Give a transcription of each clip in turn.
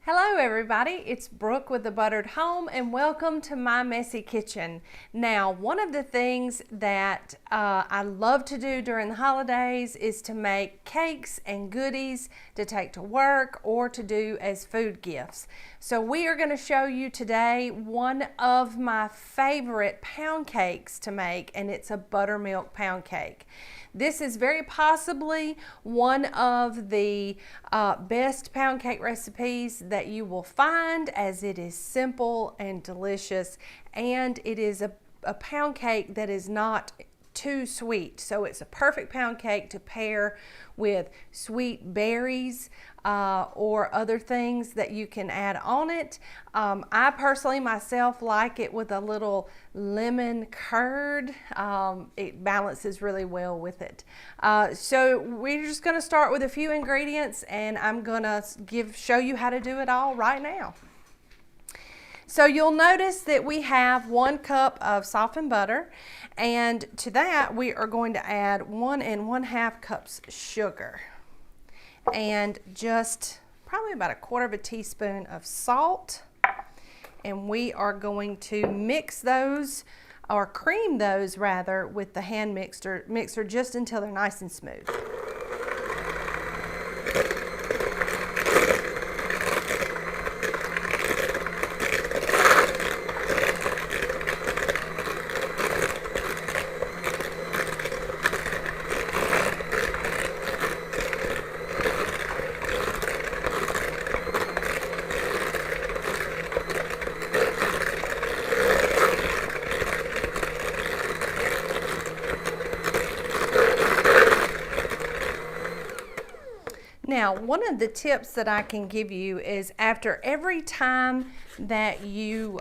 Hello everybody, it's Brooke with The Buttered Home and welcome to my messy kitchen. Now, one of the things that I love to do during the holidays is to make cakes and goodies to take to work or to do as food gifts. So we are going to show you today one of my favorite pound cakes to make, and it's a buttermilk pound cake. This is very possibly one of the best pound cake recipes that you will find, as it is simple and delicious, and it is a pound cake that is not too sweet. So it's a perfect pound cake to pair with sweet berries or other things that you can add on it. I personally myself like it with a little lemon curd. It balances really well with it. So we're just going to start with a few ingredients, and I'm going to show you how to do it all right now. So you'll notice that we have 1 cup of softened butter, and to that we are going to add 1 1/2 cups sugar and just probably about 1/4 teaspoon of salt. And we are going to mix those, or cream those rather, with the hand mixer just until they're nice and smooth. Now, one of the tips that I can give you is after every time that you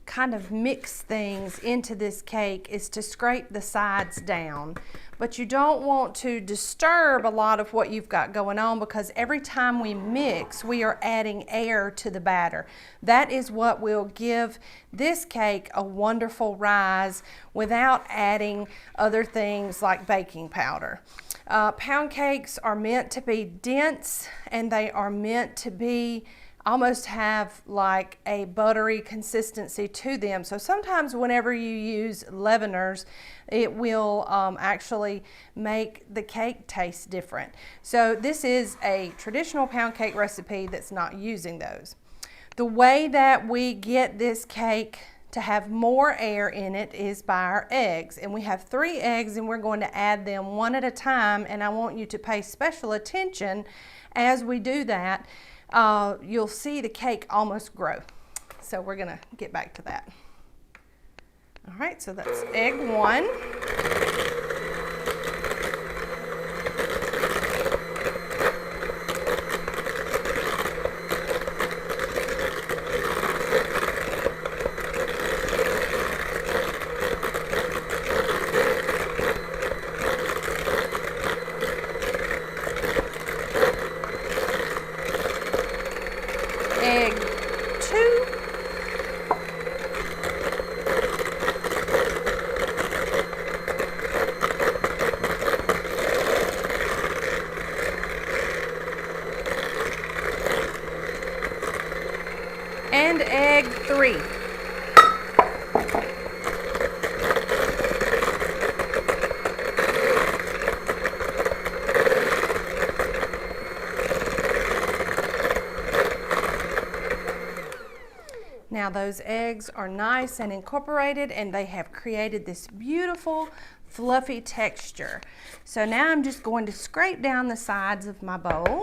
kind of mix things into this cake is to scrape the sides down. But you don't want to disturb a lot of what you've got going on, because every time we mix, we are adding air to the batter. That is what will give this cake a wonderful rise without adding other things like baking powder. Pound cakes are meant to be dense, and they are meant to be almost have like a buttery consistency to them. So sometimes whenever you use leaveners, it will actually make the cake taste different. So this is a traditional pound cake recipe that's not using those. The way that we get this cake to have more air in it is by our eggs, and we have 3 eggs, and we're going to add them one at a time, and I want you to pay special attention as we do that. You'll see the cake almost grow. So we're going to get back to that. All right, so that's egg 1. Egg 2. And egg 3. Now those eggs are nice and incorporated, and they have created this beautiful fluffy texture. So now I'm just going to scrape down the sides of my bowl.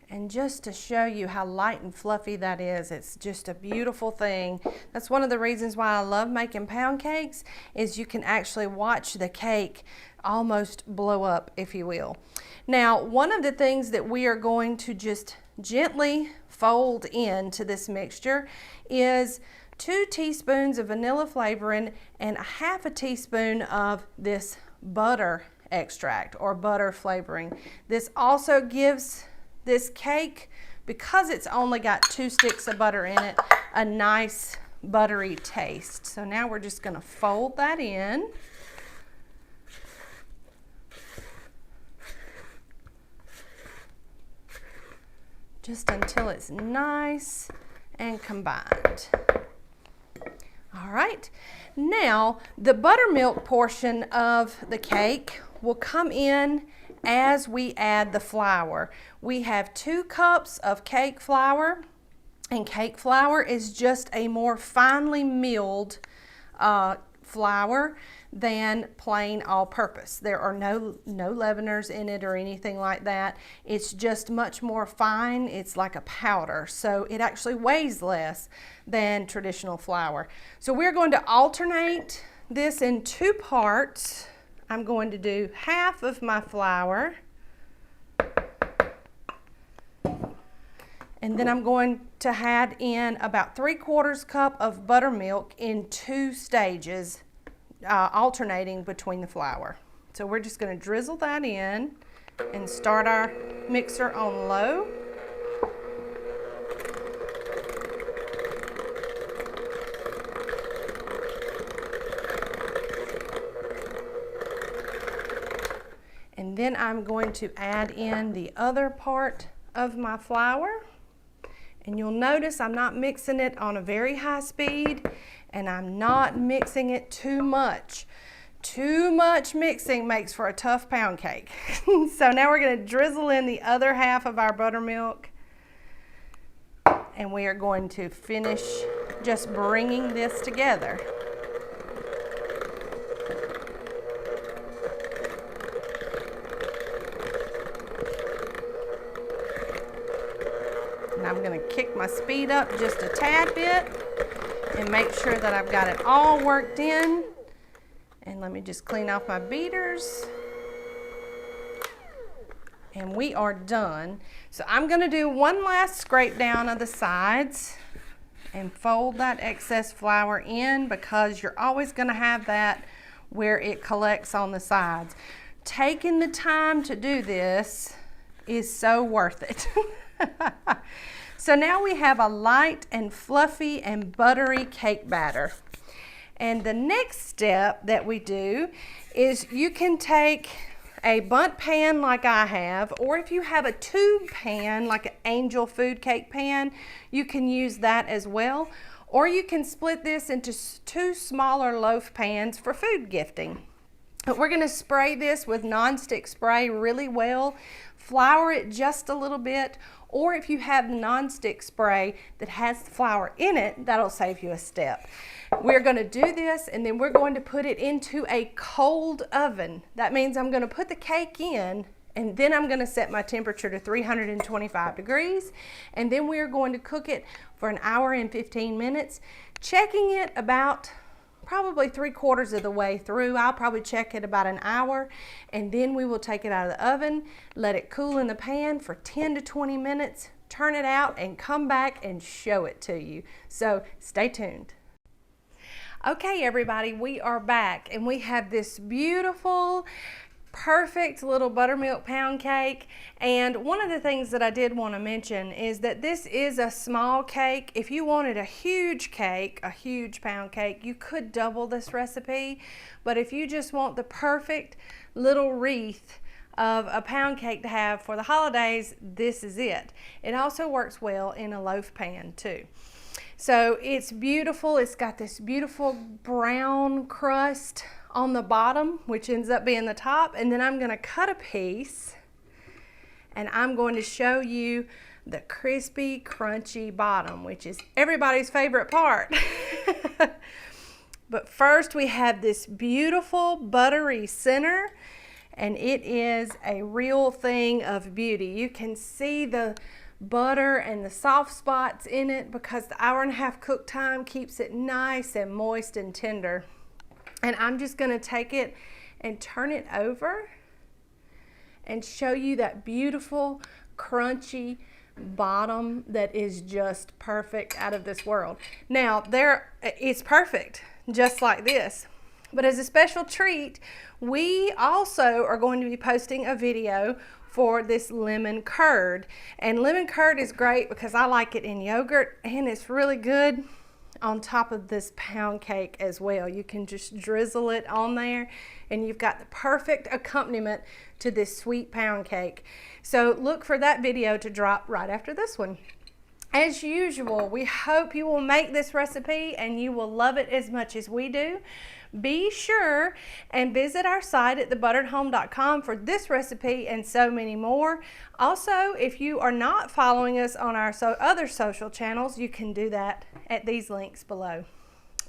And just to show you how light and fluffy that is, it's just a beautiful thing. That's one of the reasons why I love making pound cakes, is you can actually watch the cake almost blow up, if you will. Now, one of the things that we are going to just gently fold into this mixture is 2 teaspoons of vanilla flavoring and 1/2 teaspoon of this butter extract or butter flavoring. This also gives this cake, because it's only got 2 sticks of butter in it, a nice buttery taste. So now we're just going to fold that in. just until it's nice and combined. All right, now the buttermilk portion of the cake will come in as we add the flour. We have 2 cups of cake flour, and cake flour is just a more finely milled flour than plain all-purpose. There are no leaveners in it or anything like that. It's just much more fine. It's like a powder, so it actually weighs less than traditional flour. So we're going to alternate this in 2 parts. I'm going to do half of my flour, and then I'm going to add in about 3/4 cup of buttermilk in 2 stages, alternating between the flour. So we're just going to drizzle that in and start our mixer on low. And then I'm going to add in the other part of my flour. And you'll notice I'm not mixing it on a very high speed, and I'm not mixing it too much. Too much mixing makes for a tough pound cake. So now we're going to drizzle in the other half of our buttermilk, and we are going to finish just bringing this together. And I'm going to kick my speed up just a tad bit and make sure that I've got it all worked in. And let me just clean off my beaters. And we are done. So I'm going to do one last scrape down of the sides and fold that excess flour in, because you're always going to have that where it collects on the sides. Taking the time to do this is so worth it. So now we have a light and fluffy and buttery cake batter. And the next step that we do is you can take a bundt pan like I have, or if you have a tube pan like an Angel food cake pan, you can use that as well. Or you can split this into 2 smaller loaf pans for food gifting. But we're going to spray this with nonstick spray really well, flour it just a little bit, or if you have nonstick spray that has the flour in it, that'll save you a step. We're going to do this, and then we're going to put it into a cold oven. That means I'm going to put the cake in, and then I'm going to set my temperature to 325 degrees, and then we're going to cook it for 1 hour and 15 minutes, checking it about probably 3/4 of the way through. I'll probably check it about 1 hour, and then we will take it out of the oven, let it cool in the pan for 10 to 20 minutes, turn it out, and come back and show it to you. So stay tuned. Okay, everybody, we are back, and we have this beautiful, perfect little buttermilk pound cake. And one of the things that I did want to mention is that this is a small cake. If you wanted a huge cake, a huge pound cake, you could double this recipe. But if you just want the perfect little wreath of a pound cake to have for the holidays, this is it. It also works well in a loaf pan too. So it's beautiful. It's got this beautiful brown crust on the bottom, which ends up being the top. And then I'm going to cut a piece, and I'm going to show you the crispy, crunchy bottom, which is everybody's favorite part. But first we have this beautiful buttery center, and it is a real thing of beauty. You can see the butter and the soft spots in it because the 1.5 hour cook time keeps it nice and moist and tender. And I'm just going to take it and turn it over and show you that beautiful, crunchy bottom that is just perfect, out of this world. Now, it's perfect, just like this. But as a special treat, we also are going to be posting a video for this lemon curd. And lemon curd is great because I like it in yogurt, and it's really good on top of this pound cake as well. You can just drizzle it on there and you've got the perfect accompaniment to this sweet pound cake. So look for that video to drop right after this one. As usual, we hope you will make this recipe and you will love it as much as we do. Be sure and visit our site at thebutteredhome.com for this recipe and so many more. Also, if you are not following us on our other social channels, you can do that at these links below.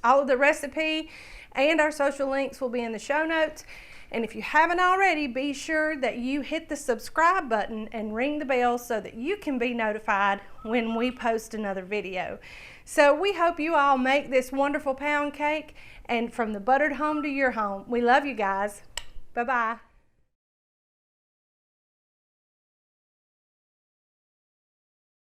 All of the recipe and our social links will be in the show notes. And if you haven't already, be sure that you hit the subscribe button and ring the bell so that you can be notified when we post another video. So we hope you all make this wonderful pound cake, and from the buttered home to your home. We love you guys. Bye-bye.